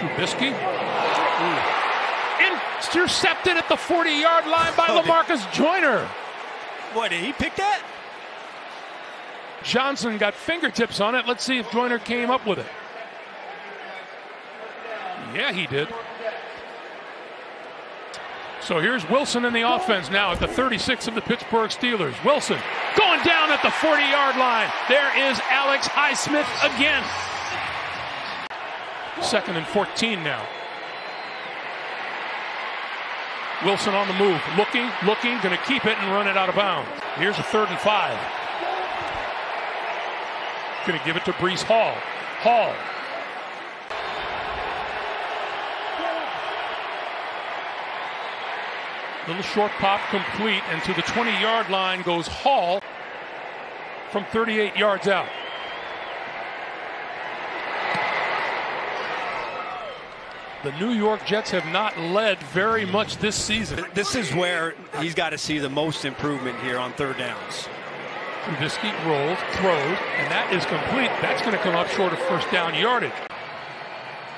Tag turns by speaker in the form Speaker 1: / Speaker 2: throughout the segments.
Speaker 1: Trubisky. Intercepted at the 40-yard line by LaMarcus Joyner.
Speaker 2: What, did he pick that?
Speaker 1: Johnson got fingertips on it. Let's see if Joyner came up with it. Yeah, he did. So here's Wilson in the offense now at the 36 of the Pittsburgh Steelers. Wilson going down at the 40-yard line. There is Alex Highsmith again. 2nd and 14 now. Wilson on the move, looking, going to keep it and run it out of bounds. Here's a 3rd and 5. Going to give it to Breece Hall. Hall. Little short pop complete, and to the 20-yard line goes Hall from 38 yards out. The New York Jets have not led very much this season.
Speaker 2: This is where he's got to see the most improvement here on 3rd downs.
Speaker 1: Trubisky rolls, throws, and that is complete. That's going to come up short of 1st down yardage.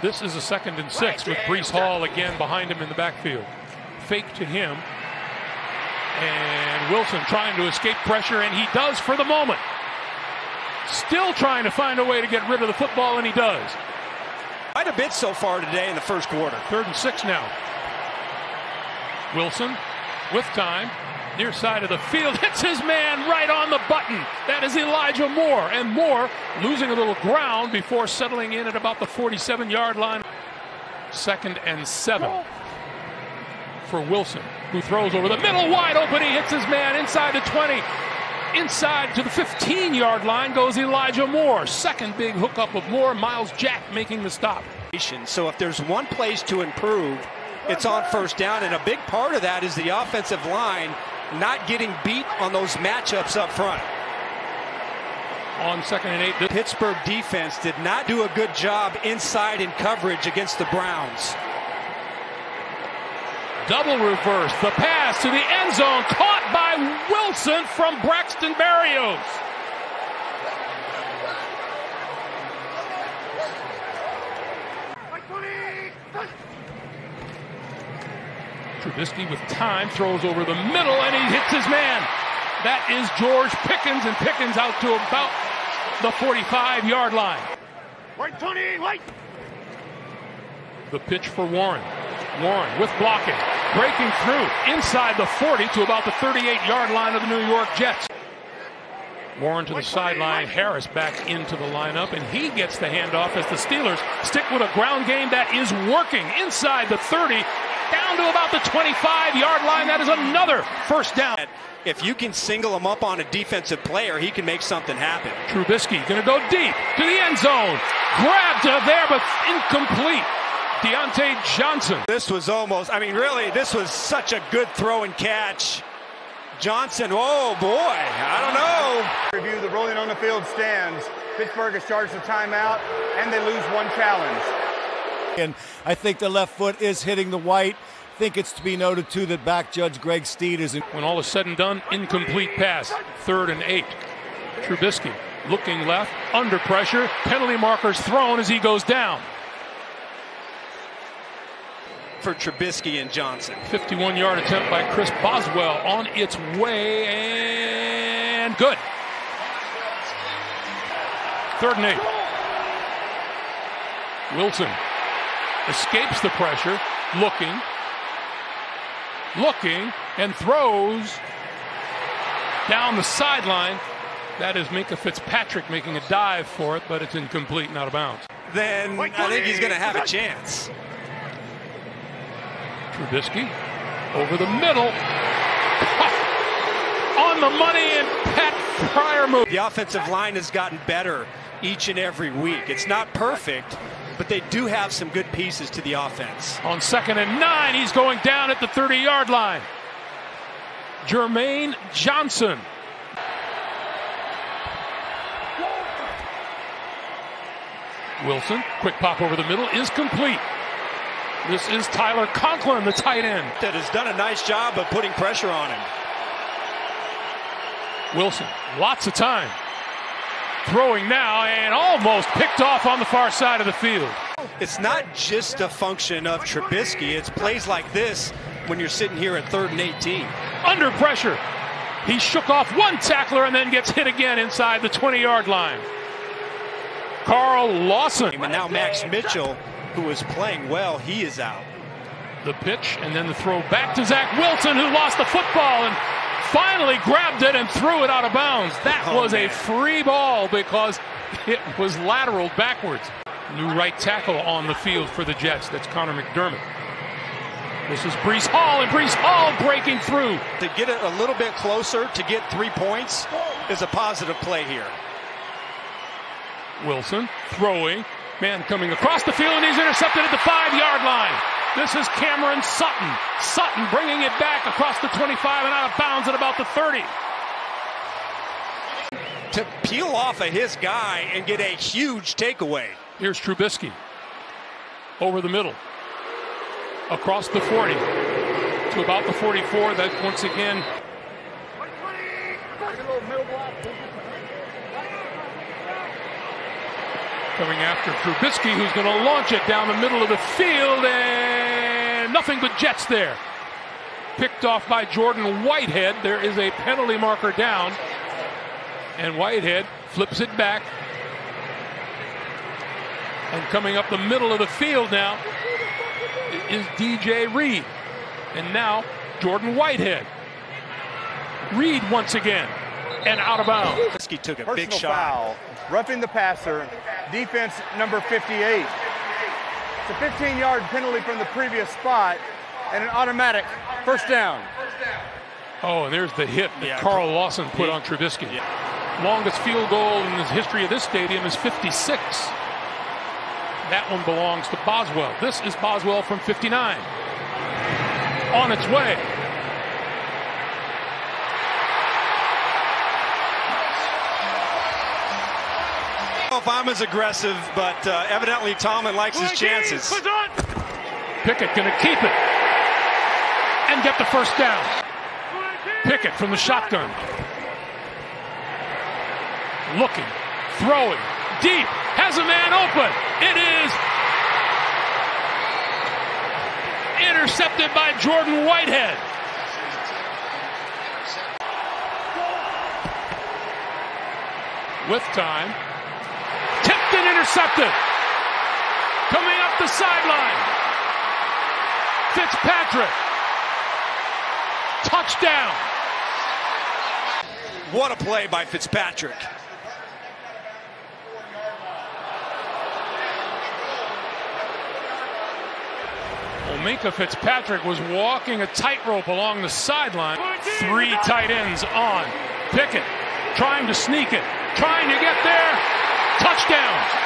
Speaker 1: This is a 2nd and 6 with Breece Hall again behind him in the backfield. Fake to him. And Wilson trying to escape pressure, and he does for the moment. Still trying to find a way to get rid of the football, and he does.
Speaker 2: Quite a bit so far today in the 1st quarter.
Speaker 1: 3rd and 6 now. Wilson with time. Near side of the field, hits his man right on the button. That is Elijah Moore, and Moore losing a little ground before settling in at about the 47-yard line. 2nd and 7 for Wilson, who throws over the middle, wide open. He hits his man inside the 20. Inside to the 15-yard line goes Elijah Moore. 2nd big hookup of Moore. Miles Jack making the stop.
Speaker 2: So if there's one place to improve, it's on 1st down, and a big part of that is the offensive line not getting beat on those matchups up front.
Speaker 1: On 2nd and 8.
Speaker 2: The Pittsburgh defense did not do a good job inside in coverage against the Browns.
Speaker 1: Double reverse. The pass to the end zone. Caught by Wilson from Braxton Berrios. Trubisky with time throws over the middle, and he hits his man. That is George Pickens, and Pickens out to about the 45-yard line.
Speaker 3: Right, Tony, right.
Speaker 1: The pitch for Warren. Warren with blocking, breaking through inside the 40 to about the 38-yard line of the New York Jets. Warren to the sideline, Harris back into the lineup, and he gets the handoff as the Steelers stick with a ground game that is working inside the 30, down to about the 25-yard line. That is another 1st down.
Speaker 2: If you can single him up on a defensive player, he can make something happen.
Speaker 1: Trubisky going to go deep to the end zone. Grabbed there, but incomplete. Deontay Johnson.
Speaker 2: This was almost, really, this was such a good throw and catch. Johnson, oh boy, I don't know.
Speaker 3: Review the rolling on the field stands. Pittsburgh has charged the timeout, and they lose 1 challenge.
Speaker 4: And I think the left foot is hitting the white. I think it's to be noted, too, that back judge Greg Steed is...
Speaker 1: When all is said and done, incomplete pass. 3rd and 8. Trubisky looking left, under pressure. Penalty markers thrown as he goes down.
Speaker 2: For Trubisky and Johnson.
Speaker 1: 51-yard attempt by Chris Boswell on its way, and good. 3rd and 8. Wilson escapes the pressure, looking, and throws down the sideline. That is Minkah Fitzpatrick making a dive for it, but it's incomplete and out of bounds.
Speaker 2: Then I think he's going to have a chance.
Speaker 1: Trubisky over the middle. On the money, and Pat Fryer move.
Speaker 2: The offensive line has gotten better each and every week. It's not perfect, but they do have some good pieces to the offense.
Speaker 1: On 2nd and 9, he's going down at the 30-yard line. Jermaine Johnson. Wilson, quick pop over the middle, is complete. This is Tyler Conklin, the tight end.
Speaker 2: That has done a nice job of putting pressure on him.
Speaker 1: Wilson, lots of time. Throwing now, and almost picked off on the far side of the field.
Speaker 2: it's not just a function of Trubisky. It's plays like this when you're sitting here at 3rd and 18.
Speaker 1: Under pressure. He shook off one tackler and then gets hit again inside the 20-yard line. Carl Lawson.
Speaker 2: And now Max Mitchell, who is playing well, he is out.
Speaker 1: The pitch and then the throw back to Zach Wilson, who lost the football and finally grabbed it and threw it out of bounds. That was a free ball because it was lateral backwards. New right tackle on the field for the Jets. That's Connor McDermott. This is Breece Hall, and Breece Hall breaking through.
Speaker 2: To get it a little bit closer to get 3 points is a positive play here.
Speaker 1: Wilson throwing. Man coming across the field, and he's intercepted at the 5-yard line. This is Cameron Sutton. Sutton bringing it back across the 25 and out of bounds at about the 30.
Speaker 2: To peel off of his guy and get a huge takeaway.
Speaker 1: Here's Trubisky. Over the middle. Across the 40 to about the 44. That once again. Coming after Trubisky, who's going to launch it down the middle of the field, and nothing but Jets there. Picked off by Jordan Whitehead. There is a penalty marker down, and Whitehead flips it back. And coming up the middle of the field now is DJ Reed. And now Jordan Whitehead. Reed once again, and out of bounds.
Speaker 2: He took a
Speaker 3: Personal
Speaker 2: big shot.
Speaker 3: foul, roughing the passer, defense number 58. It's a 15-yard penalty from the previous spot and an automatic first down.
Speaker 1: Oh, and there's the hit that Carl Lawson put on Trubisky. Longest field goal in the history of this stadium is 56. That one belongs to Boswell. This is Boswell from 59. On its way.
Speaker 2: If I'm as aggressive, but evidently Tomlin likes his chances.
Speaker 1: Pickett going to keep it and get the first down. Pickett from the shotgun. Looking, throwing, deep, has a man open. It is intercepted by Jordan Whitehead. With time. Tipped and intercepted. Coming up the sideline. Fitzpatrick. Touchdown.
Speaker 2: What a play by Fitzpatrick.
Speaker 1: Minka Fitzpatrick was walking a tightrope along the sideline. 3 tight ends on. Pickett trying to sneak it. Trying to get there. Touchdown.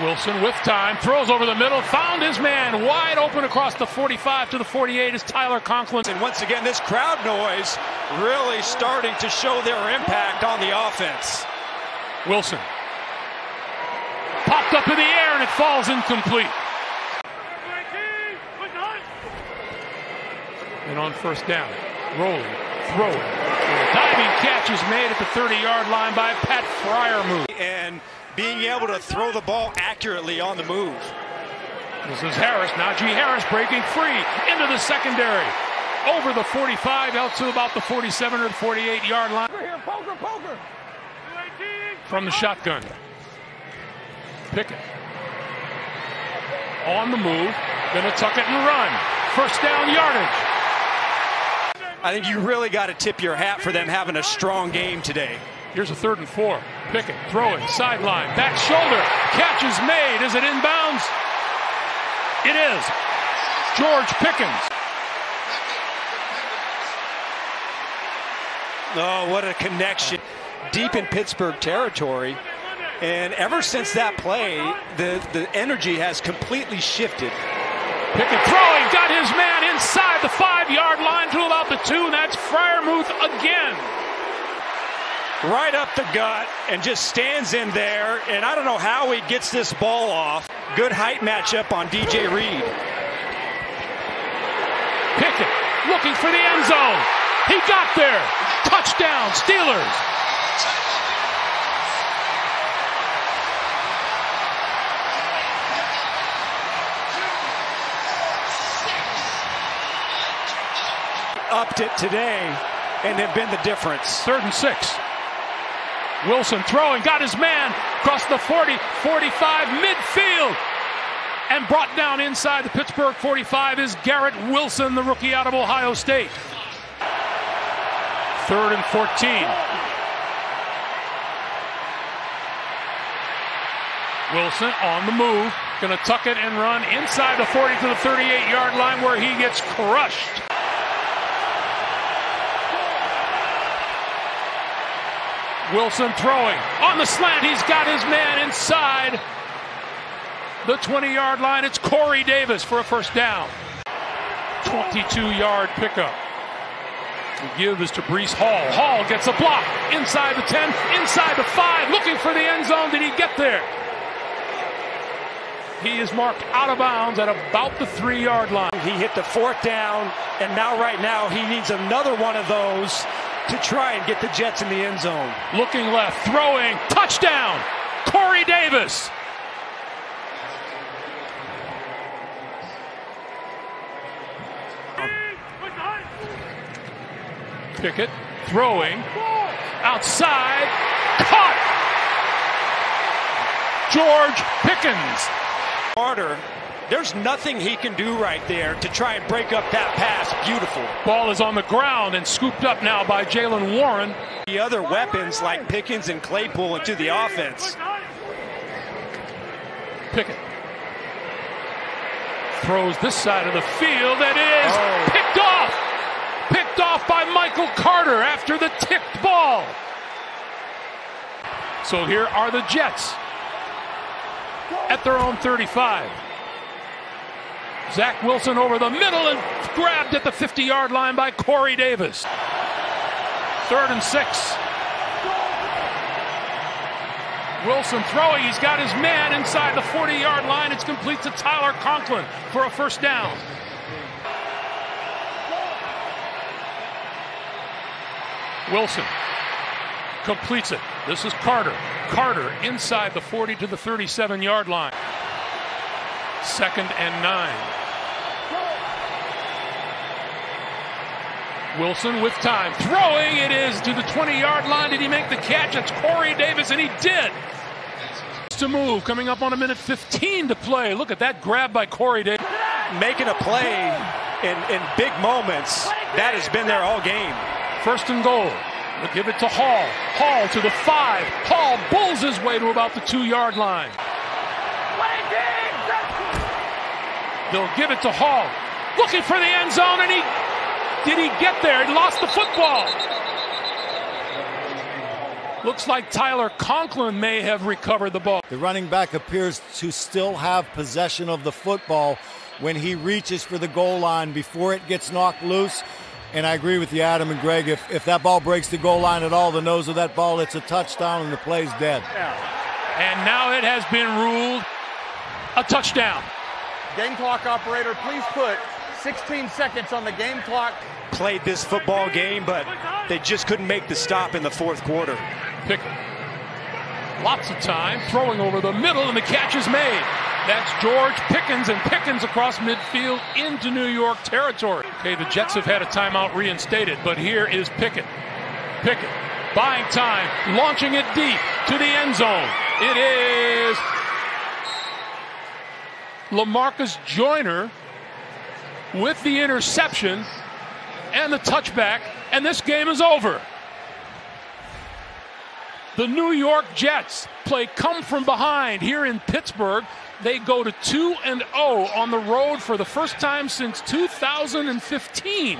Speaker 1: Wilson with time, throws over the middle, found his man wide open across the 45 to the 48 is Tyler Conklin.
Speaker 2: And once again, this crowd noise really starting to show their impact on the offense.
Speaker 1: Wilson popped up in the air and it falls incomplete. And on first down, rolling, throwing. Diving catch is made at the 30-yard line by Pat Freiermuth.
Speaker 2: And being able to throw the ball accurately on the move.
Speaker 1: This is Harris. Najee Harris breaking free into the secondary. Over the 45 out to about the 47 or the 48-yard line.
Speaker 3: Poker.
Speaker 1: From the shotgun. Pickett. On the move. Gonna tuck it and run. First down yardage.
Speaker 2: I think you really got to tip your hat for them having a strong game today.
Speaker 1: Here's a 3rd and 4. Pickett throwing, sideline, back shoulder. Catch is made. Is it inbounds? It is. George Pickens.
Speaker 2: Oh, what a connection. Deep in Pittsburgh territory. And ever since that play, the energy has completely shifted.
Speaker 1: Pickett throwing, got his man inside the 5-yard line to about the 2. That's Freiermuth again.
Speaker 2: right up the gut and just stands in there. And I don't know how he gets this ball off. Good height matchup on DJ Reed.
Speaker 1: Pickett looking for the end zone. He got there. Touchdown, Steelers.
Speaker 2: Upped it today and have been the difference.
Speaker 1: 3rd and 6. Wilson throwing, got his man across the 40, 45, midfield. And brought down inside the Pittsburgh 45 is Garrett Wilson, the rookie out of Ohio State. 3rd and 14. Wilson on the move, going to tuck it and run inside the 40 to the 38-yard line where he gets crushed. Wilson throwing on the slant. He's got his man inside the 20-yard line. It's Corey Davis for a first down. 22-yard pickup. The give is to Breece Hall. Hall gets a block inside the 10, inside the 5, looking for the end zone. Did he get there? He is marked out of bounds at about the 3-yard line.
Speaker 2: He hit the 4th down, and right now he needs another one of those to try and get the Jets in the end zone.
Speaker 1: Looking left, throwing, touchdown, Corey Davis. Pickett throwing, outside, caught. George Pickens.
Speaker 2: Carter, there's nothing he can do right there to try and break up that pass. Beautiful.
Speaker 1: Ball is on the ground and scooped up now by Jalen Warren.
Speaker 2: The other weapons like Pickens and Claypool into the offense.
Speaker 1: Pickett throws this side of the field. That is picked off. Picked off by Michael Carter after the tipped ball. So here are the Jets at their own 35. Zach Wilson over the middle and grabbed at the 50-yard line by Corey Davis. 3rd and 6. Wilson throwing. He's got his man inside the 40-yard line. It's complete to Tyler Conklin for a first down. Wilson completes it. This is Carter. Carter inside the 40 to the 37-yard line. 2nd and 9. Wilson with time. Throwing. It is to the 20-yard line. Did he make the catch? It's Corey Davis, and he did. To move. Coming up on 1:15 to play. Look at that grab by Corey Davis.
Speaker 2: Making a play in big moments. That has been there all game. 1st and goal. They'll give it to Hall. Hall to the 5. Hall bulls his way to about the 2-yard line. They'll give it to Hall. Looking for the end zone, and did he get there? He lost the football. Looks like Tyler Conklin may have recovered the ball.
Speaker 4: The running back appears to still have possession of the football when he reaches for the goal line before it gets knocked loose. And I agree with you, Adam and Greg. If that ball breaks the goal line at all, the nose of that ball, it's a touchdown and the play's dead.
Speaker 1: And now it has been ruled a touchdown.
Speaker 3: Game clock operator, please put 16 seconds on the game clock.
Speaker 2: Played this football game, but they just couldn't make the stop in the 4th quarter.
Speaker 1: Pickett. Lots of time, throwing over the middle, and the catch is made. That's George Pickens, and Pickens across midfield into New York territory. Okay, the Jets have had a timeout reinstated, but here is Pickett. Pickett buying time, launching it deep to the end zone. It is LaMarcus Joyner with the interception and the touchback, and this game is over. The New York Jets play come from behind here in Pittsburgh. They go to 2-0 on the road for the first time since 2015.